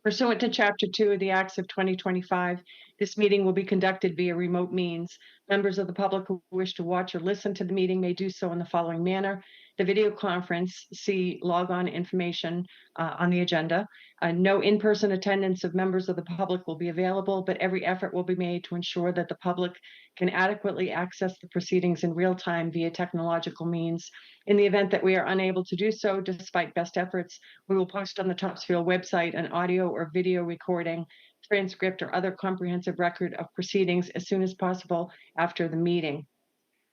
Pursuant to Chapter 2 of the Acts of 2025, this meeting will be conducted via remote means. Members of the public who wish to watch or listen to the meeting may do so in the following manner. The video conference, see log-on information on the agenda. No in-person attendance of members of the public will be available, but every effort will be made to ensure that the public can adequately access the proceedings in real time via technological means. In the event that we are unable to do so, despite best efforts, we will post on the Topsfield website an audio or video recording, transcript, or other comprehensive record of proceedings as soon as possible after the meeting.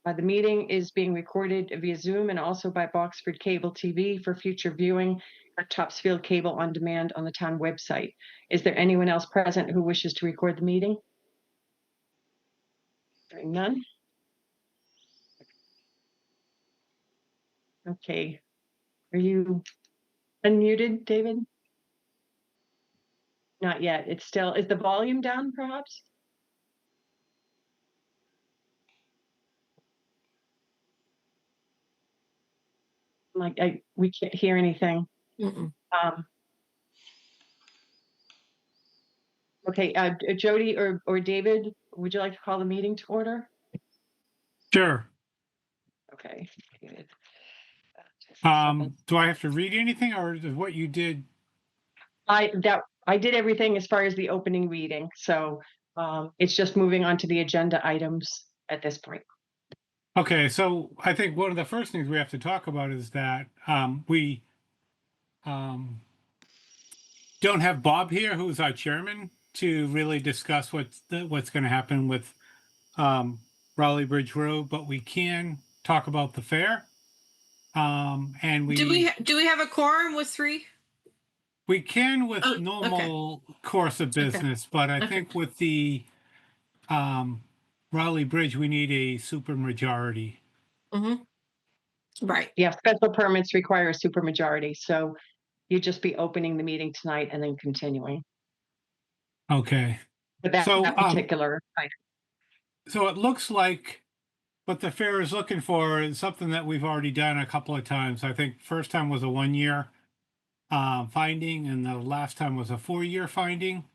The meeting is being recorded via Zoom and also by Boxford Cable TV for future viewing at Topsfield Cable on Demand on the town website. Is there anyone else present who wishes to record the meeting? Hearing none. Okay. Are you unmuted, David? Not yet. It's still, is the volume down perhaps? We can't hear anything. Okay, Jody or David, would you like to call the meeting to order? Sure. Okay. David. Do I have to read anything, or is what you did? I did everything as far as the opening reading, so it's just moving on to the agenda items at this point. Okay, so I think one of the first things we have to talk about is that we don't have Bob here, who's our chairman, to really discuss what's going to happen with Raleigh Bridge Road, but we can talk about the fair. And do we have a quorum with three? We can with Oh, normal course of business, but I think with the Raleigh Bridge, we need a supermajority. Right. Yeah, special permits require a supermajority, so you'd just be opening the meeting tonight and then continuing. Okay. With that particular item. So it looks like what the fair is looking for is something that we've already done a couple of times. I think first time was a 1-year finding, and the last time was a 4-year finding.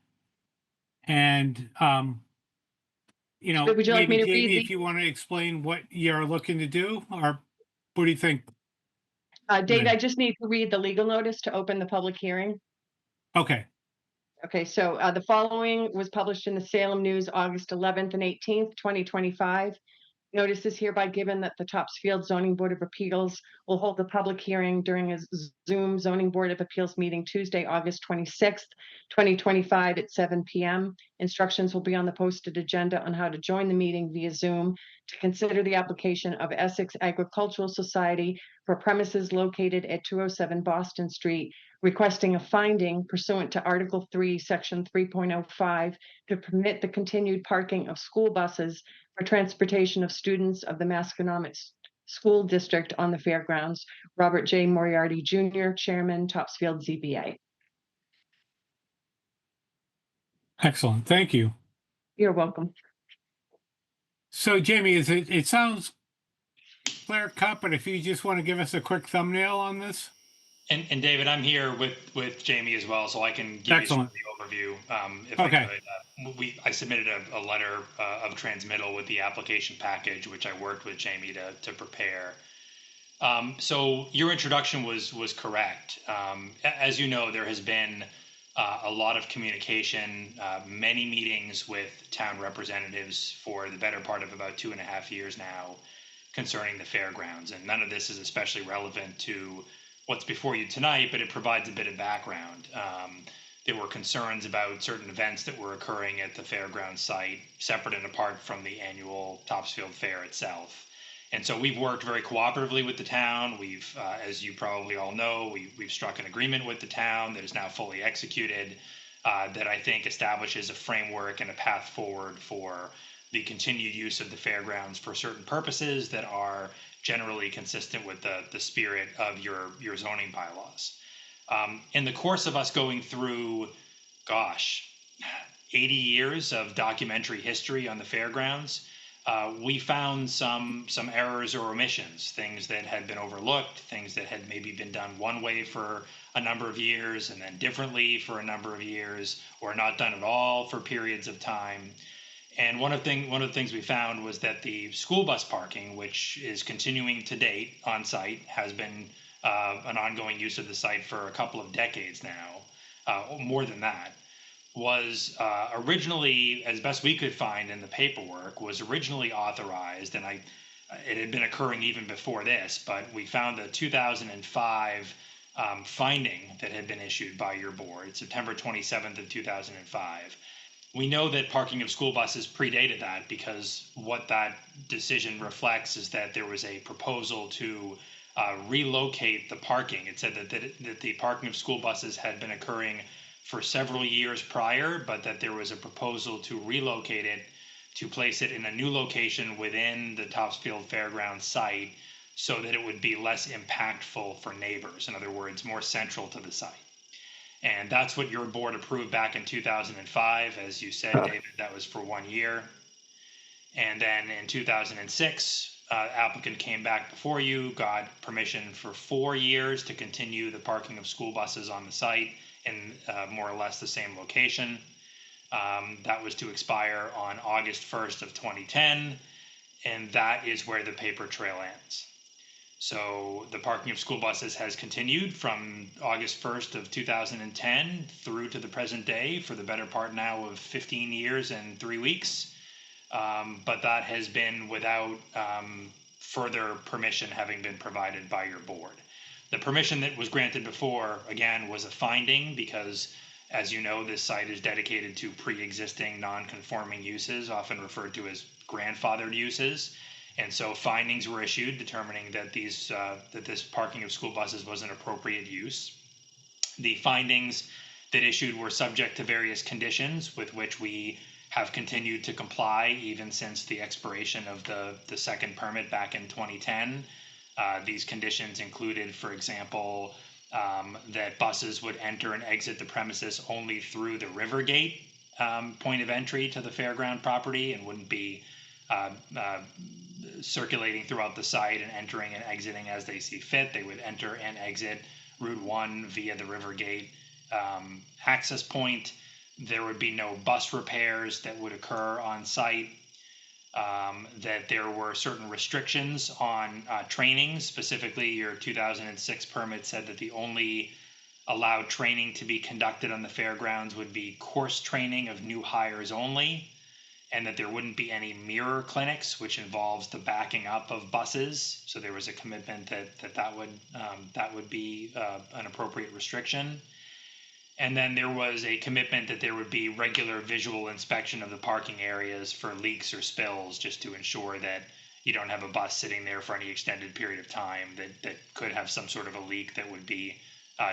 And would you like me to read Jamie, if you want to explain what you're looking to do, or what do you think? Dave, I just need to read the legal notice to open the public hearing. Okay. Okay, so the following was published in the Salem News August 11th and 18th, 2025. Notice is hereby given that the Topsfield Zoning Board of Appeals will hold the public hearing during a Zoom Zoning Board of Appeals meeting Tuesday, August 26th, 2025 at 7 p.m. Instructions will be on the posted agenda on how to join the meeting via Zoom to consider the application of Essex Agricultural Society for premises located at 207 Boston Street, requesting a finding pursuant to Article 3, Section 3.05 to permit the continued parking of school buses for transportation of students of the Masconomet School District on the fairgrounds. Robert J. Moriarty, Jr., Chairman, Topsfield ZBA. Excellent. Thank you. You're welcome. So, Jamie, it sounds clear cut, but if you just want to give us a quick thumbnail on this. And David, I'm here with Jamie as well, so I can give Excellent. you some of the overview. If Okay. I could, I submitted a letter of transmittal with the application package, which I worked with Jamie to prepare. So your introduction was correct. As you know, there has been a lot of communication, many meetings with town representatives for the better part of about 2.5 years now concerning the fairgrounds, and none of this is especially relevant to what's before you tonight, but it provides a bit of background. There were concerns about certain events that were occurring at the fairground site, separate and apart from the annual Topsfield Fair itself. And so we've worked very cooperatively with the town. We've, as you probably all know, we've struck an agreement with the town that is now fully executed, that I think establishes a framework and a path forward for the continued use of the fairgrounds for certain purposes that are generally consistent with the spirit of your zoning bylaws. In the course of us going through, 80 years of documentary history on the fairgrounds, we found some errors or omissions, things that had been overlooked, things that had maybe been done one way for a number of years and then differently for a number of years, or not done at all for periods of time. And one of the things we found was that the school bus parking, which is continuing to date on site, has been an ongoing use of the site for a couple of decades now, more than that, was originally, as best we could find in the paperwork, was originally authorized, and it had been occurring even before this, but we found the 2005 finding that had been issued by your board, September 27th of 2005. We know that parking of school buses predated that, because what that decision reflects is that there was a proposal to relocate the parking. It said that the parking of school buses had been occurring for several years prior, but that there was a proposal to relocate it, to place it in a new location within the Topsfield Fairgrounds site, so that it would be less impactful for neighbors. In other words, more central to the site. And that's what your board approved back in 2005. As you said, David, that was for 1 year. And then in 2006, applicant came back before you, got permission for 4 years to continue the parking of school buses on the site in more or less the same location. That was to expire on August 1st of 2010, and that is where the paper trail ends. So the parking of school buses has continued from August 1st of 2010 through to the present day for the better part now of 15 years and 3 weeks. But that has been without further permission having been provided by your board. The permission that was granted before, again, was a finding because, as you know, this site is dedicated to pre-existing non-conforming uses, often referred to as grandfathered uses. And so findings were issued determining that that this parking of school buses was an appropriate use. The findings that issued were subject to various conditions with which we have continued to comply even since the expiration of the second permit back in 2010. These conditions included, for example, that buses would enter and exit the premises only through the river gate point of entry to the fairground property, and wouldn't be circulating throughout the site and entering and exiting as they see fit. They would enter and exit Route 1 via the river gate access point. There would be no bus repairs that would occur on site. That there were certain restrictions on training. Specifically, your 2006 permit said that the only allowed training to be conducted on the fairgrounds would be course training of new hires only, and that there wouldn't be any mirror clinics, which involves the backing up of buses. So there was a commitment that would be an appropriate restriction. And then there was a commitment that there would be regular visual inspection of the parking areas for leaks or spills, just to ensure that you don't have a bus sitting there for any extended period of time that could have some sort of a leak that would be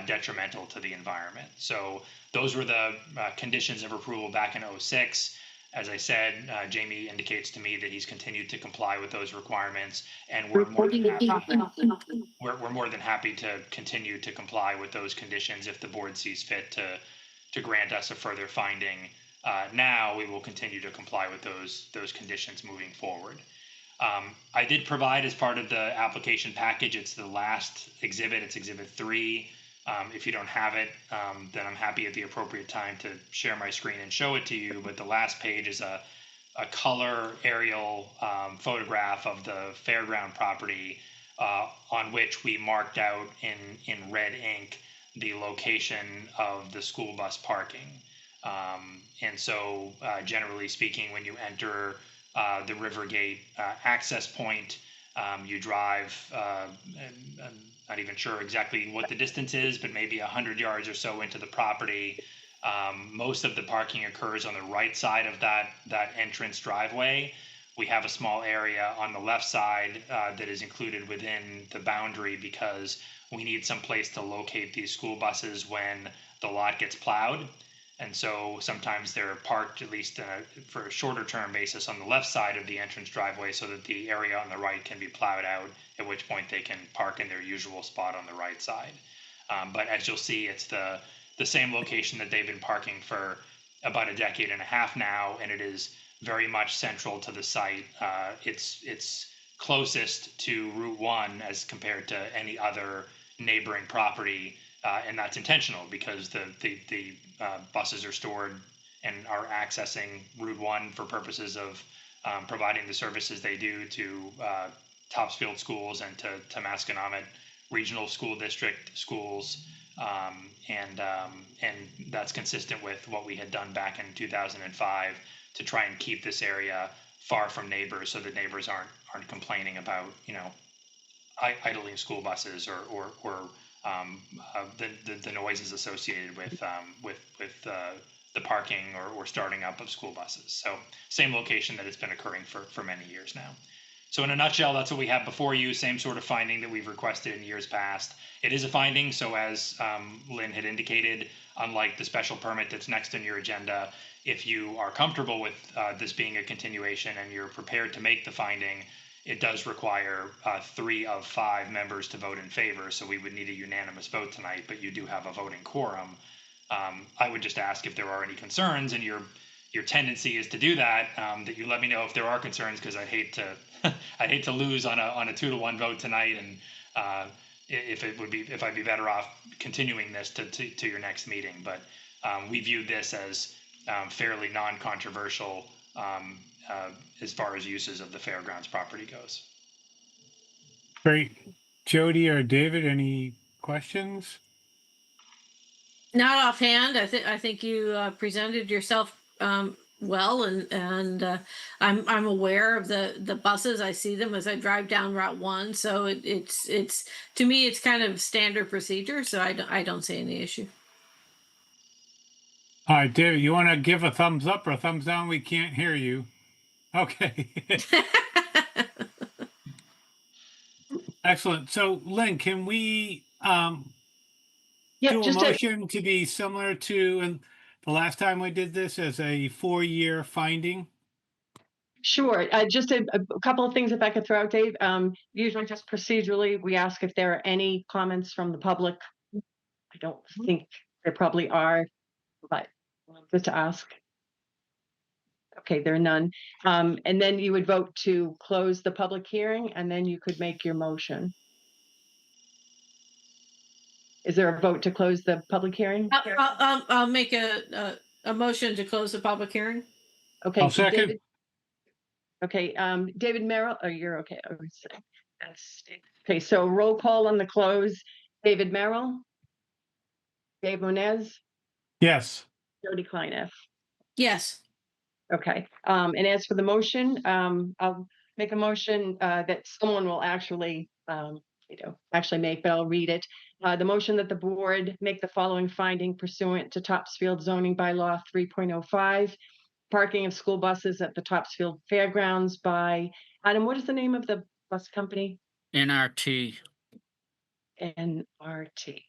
detrimental to the environment. So those were the conditions of approval back in 2006. As I said, Jamie indicates to me that he's continued to comply with those requirements, and we're more than happy to continue to comply with those conditions if the board sees fit to grant us a further finding. Now we will continue to comply with those conditions moving forward. I did provide, as part of the application package, it's the last exhibit, it's Exhibit 3. If you don't have it, then I'm happy at the appropriate time to share my screen and show it to you. But the last page is a color aerial photograph of the fairground property, on which we marked out in red ink the location of the school bus parking. And so generally speaking, when you enter the Rivergate access point, you drive, I'm not even sure exactly what the distance is, but maybe 100 yards or so into the property. Most of the parking occurs on the right side of that entrance driveway. We have a small area on the left side that is included within the boundary because we need some place to locate these school buses when the lot gets plowed. And so sometimes they're parked, at least for a shorter term basis, on the left side of the entrance driveway so that the area on the right can be plowed out, at which point they can park in their usual spot on the right side. But as you'll see, it's the same location that they've been parking for about a decade and a half now, and it is very much central to the site. It's closest to Route 1 as compared to any other neighboring property, and that's intentional because the buses are stored and are accessing Route 1 for purposes of providing the services they do to Topsfield schools and to Masconomet Regional School District schools, and that's consistent with what we had done back in 2005 to try and keep this area far from neighbors, so that neighbors aren't complaining about idling school buses or the noises associated with the parking or starting up of school buses. So same location that it's been occurring for many years now. So in a nutshell, that's what we have before you. Same sort of finding that we've requested in years past. It is a finding, so as Lynn had indicated, unlike the special permit that's next on your agenda, if you are comfortable with this being a continuation and you're prepared to make the finding, it does require 3 of 5 members to vote in favor. So we would need a unanimous vote tonight, but you do have a voting quorum. I would just ask if there are any concerns, and your tendency is to do that, that you let me know if there are concerns, because I'd hate to I'd hate to lose on a 2-to-1 vote tonight, and if I'd be better off continuing this to your next meeting. But we view this as fairly non-controversial as far as uses of the fairgrounds property goes. Great. Jody or David, any questions? Not offhand. I think you presented yourself well, and I'm aware of the buses. I see them as I drive down Route 1. So it's to me it's kind of standard procedure. So I don't see any issue. All right, David, you want to give a thumbs up or a thumbs down? We can't hear you. Okay. Excellent. So, Lynn, can we Yeah, do a just a, motion to be similar to and the last time we did this as a 4-year finding? sure. Just a couple of things if I could throw out, Dave. Usually just procedurally, we ask if there are any comments from the public. I don't think there probably are, but just to ask. Okay, there are none. And then you would vote to close the public hearing, and then you could make your motion. Is there a vote to close the public hearing? I'll make a motion to close the public hearing. Okay, I'll second. David. Okay, David Merrill, oh, you're okay. I was saying, okay, so roll call on the close. David Merrill, Dave Monez, Yes. Jody Klein. Yes. Okay, and as for the motion, I'll make a motion that someone will actually, make, but I'll read it. The motion that the board make the following finding pursuant to Topsfield zoning bylaw 3.05, parking of school buses at the Topsfield Fairgrounds by, Adam, what is the name of the bus company? NRT. NRT.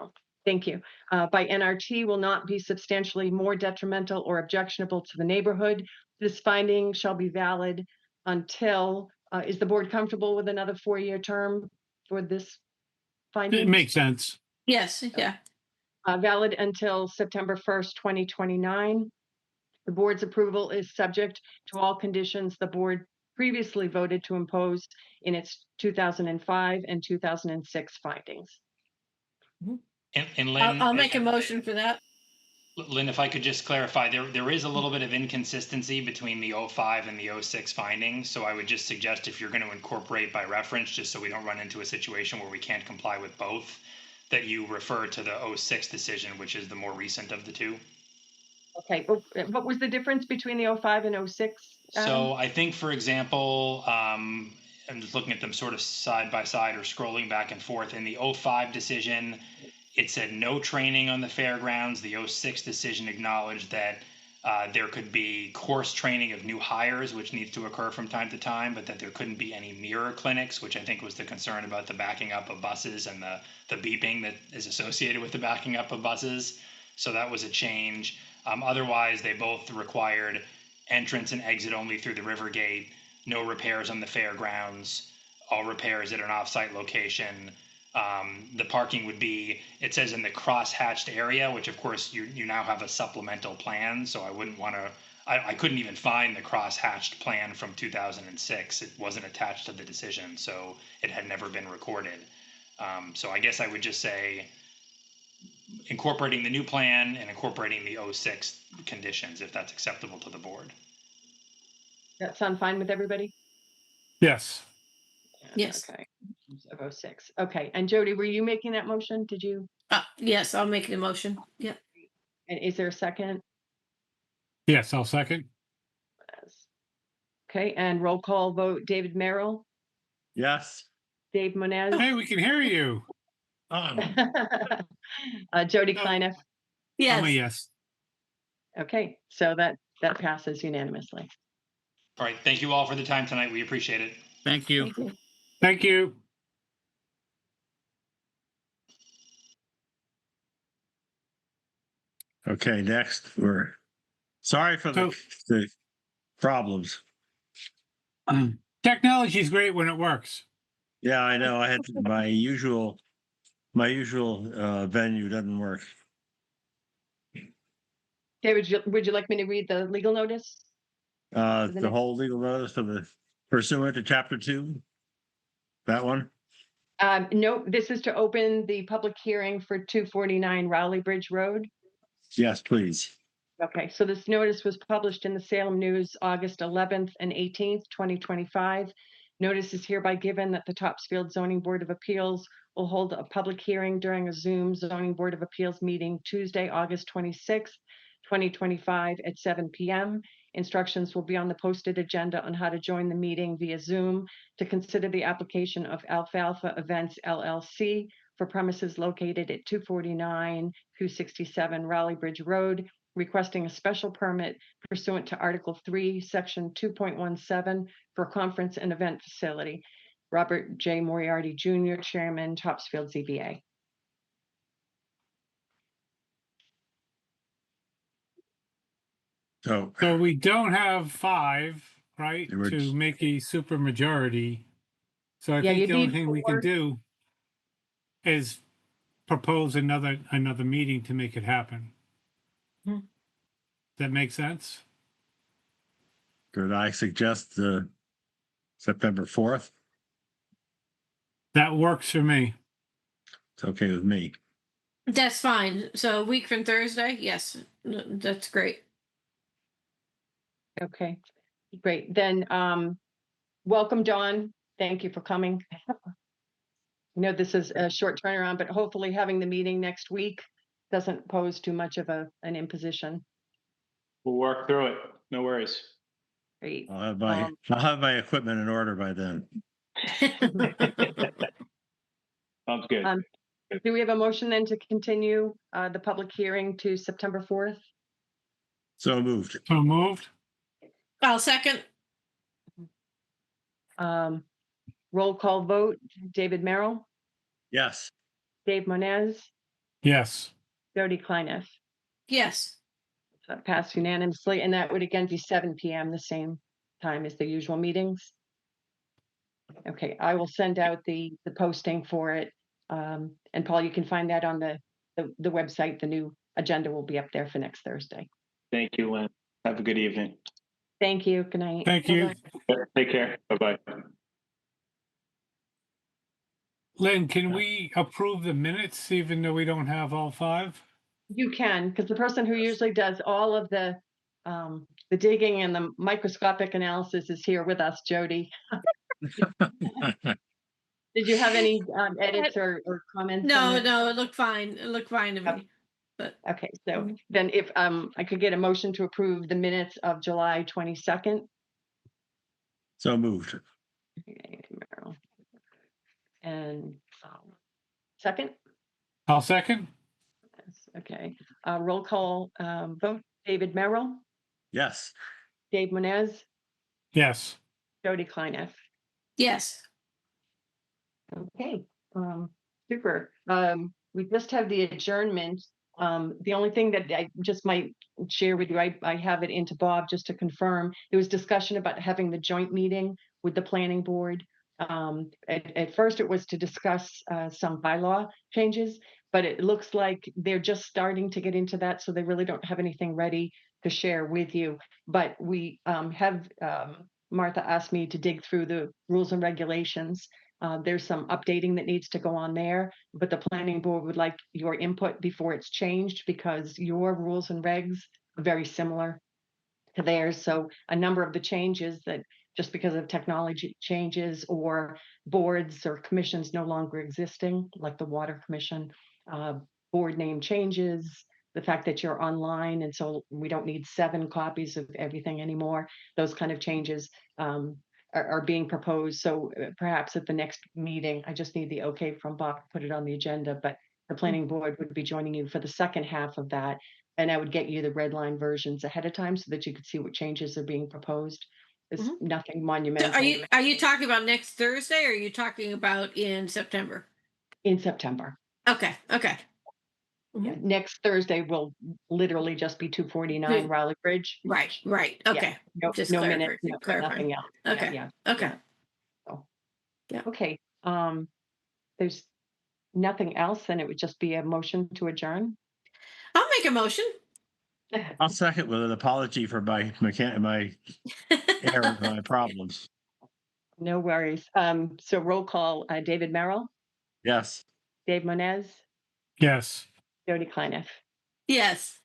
Oh, thank you. By NRT will not be substantially more detrimental or objectionable to the neighborhood. This finding shall be valid until, is the board comfortable with another 4-year term for this finding? It makes sense. Yes. Yeah. Valid until September 1st, 2029. The board's approval is subject to all conditions the board previously voted to impose in its 2005 and 2006 findings. And Lynn, I'll make a motion for that. Lynn, if I could just clarify, there is a little bit of inconsistency between the 05 and the 06 findings. So I would just suggest, if you're going to incorporate by reference, just so we don't run into a situation where we can't comply with both, that you refer to the 06 decision, which is the more recent of the two. Okay, what was the difference between the 05 and 06? So I think, for example, I'm just looking at them sort of side by side or scrolling back and forth. In the 05 decision, it said no training on the fairgrounds. The 06 decision acknowledged that there could be course training of new hires, which needs to occur from time to time, but that there couldn't be any mirror clinics, which I think was the concern about the backing up of buses and the beeping that is associated with the backing up of buses. So that was a change. Otherwise, they both required entrance and exit only through the river gate, no repairs on the fairgrounds, all repairs at an off-site location. The parking would be, it says in the cross-hatched area, which of course you now have a supplemental plan, so I wouldn't want to I couldn't even find the cross-hatched plan from 2006. It wasn't attached to the decision, so it had never been recorded. So I guess I would just say incorporating the new plan and incorporating the 06 conditions, if that's acceptable to the board. That sound fine with everybody? Yes. Yes. Okay. Of 06. Okay. And Jody, were you making that motion? Did you? Yes, I'll make the motion. Yep. And is there a second? Yes, I'll second. Okay. And roll call vote, David Merrill, Yes. Dave Moniz, Hey, we can hear you. Jody No. Kleiniff. I'm a Yes. yes. Okay. So that passes unanimously. All right. Thank you all for the time tonight. We appreciate it. Thank you. Thank you. Thank you. Okay, next, we're sorry for the problems. Technology is great when it works. Yeah, I know. I had my usual venue doesn't work. David, would you like me to read the legal notice? the The next- whole legal notice for the pursuant to chapter 2. That one? No, this is to open the public hearing for 249 Rowley Bridge Road. Yes, please. Okay, so this notice was published in the Salem News August 11th and 18th, 2025. Notice is hereby given that the Topsfield Zoning Board of Appeals will hold a public hearing during a Zoom Zoning Board of Appeals meeting Tuesday, August 26th, 2025 at 7 p.m. Instructions will be on the posted agenda on how to join the meeting via Zoom to consider the application of Alfalfa Events LLC for premises located at 249, 267 Raleigh Bridge Road, requesting a special permit pursuant to Article 3, Section 2.17 for a conference and event facility. Robert J. Moriarty Jr., Chairman, Topsfield ZBA. So So we don't have 5, right, There were to just- make a super majority. So I Yeah, you think the only need thing we can 4. do is propose another meeting to make it happen. Hmm. That make sense? could I suggest September 4th? That works for me. It's okay with me. That's fine. So a week from Thursday? Yes. That's great. Okay, great. Then welcome, Dawn. Thank you for coming. I know this is a short turnaround, but hopefully having the meeting next week doesn't pose too much of an imposition. We'll work through it. No worries. Great. I'll have my equipment in order by then. Sounds good. Do we have a motion then to continue the public hearing to September 4th? So moved. So moved? I'll second. Roll call vote, David Merrill, Yes. Dave Moniz, Yes. Jody Kleiniff. Yes. Passed unanimously, and that would again be 7 p.m., the same time as the usual meetings. Okay, I will send out the posting for it. And Paul, you can find that on the website. The new agenda will be up there for next Thursday. Thank you, Lynn. Have a good evening. Thank you. Good night. Thank you. Bye-bye. Take care. Bye-bye. Lynn, can we approve the minutes even though we don't have all 5? You can, because the person who usually does all of the digging and the microscopic analysis is here with us, Jody. Did you have any edits or comments? No, on it? no, it looked fine. It looked fine to me. But Okay, so then if I could get a motion to approve the minutes of July 22nd. So moved. Okay, Merrill. And second? I'll second. Yes, okay. Roll call vote, David Merrill, Yes. Dave Moniz, Yes. Jody Kleiniff. yes. Okay, super. We just have the adjournment. The only thing that I just might share with you, I have it into Bob just to confirm. There was discussion about having the joint meeting with the planning board. At first it was to discuss some bylaw changes, but it looks like they're just starting to get into that, so they really don't have anything ready to share with you. But we have Martha asked me to dig through the rules and regulations. There's some updating that needs to go on there, but the planning board would like your input before it's changed because your rules and regs are very similar to theirs. So a number of the changes that just because of technology changes or boards or commissions no longer existing, like the Water Commission, uh, board name changes, the fact that you're online, and so we don't need 7 copies of everything anymore. Those kind of changes are being proposed. So perhaps at the next meeting, I just need the okay from Bob to put it on the agenda, but the planning board would be joining you for the second half of that. And I would get you the red line versions ahead of time so that you could see what changes are being proposed. There's Mhm. nothing So monumental are you talking about next Thursday, or are you talking about in September? in September. Okay, okay. Yeah, Mhm. next Thursday will literally just be 249 Good. Raleigh Bridge. Right, right. Yeah, Okay. Just no minutes, clarifying. nothing else. Yeah, Okay, yeah, okay. yeah. So, Yeah. okay, there's nothing else, and it would just be a motion to adjourn. I'll make a motion. I'll second with an apology for my error, my problems. No worries. So roll call, David Merrill, Yes. Dave Monez, Yes. Jody Kleinef. Yes.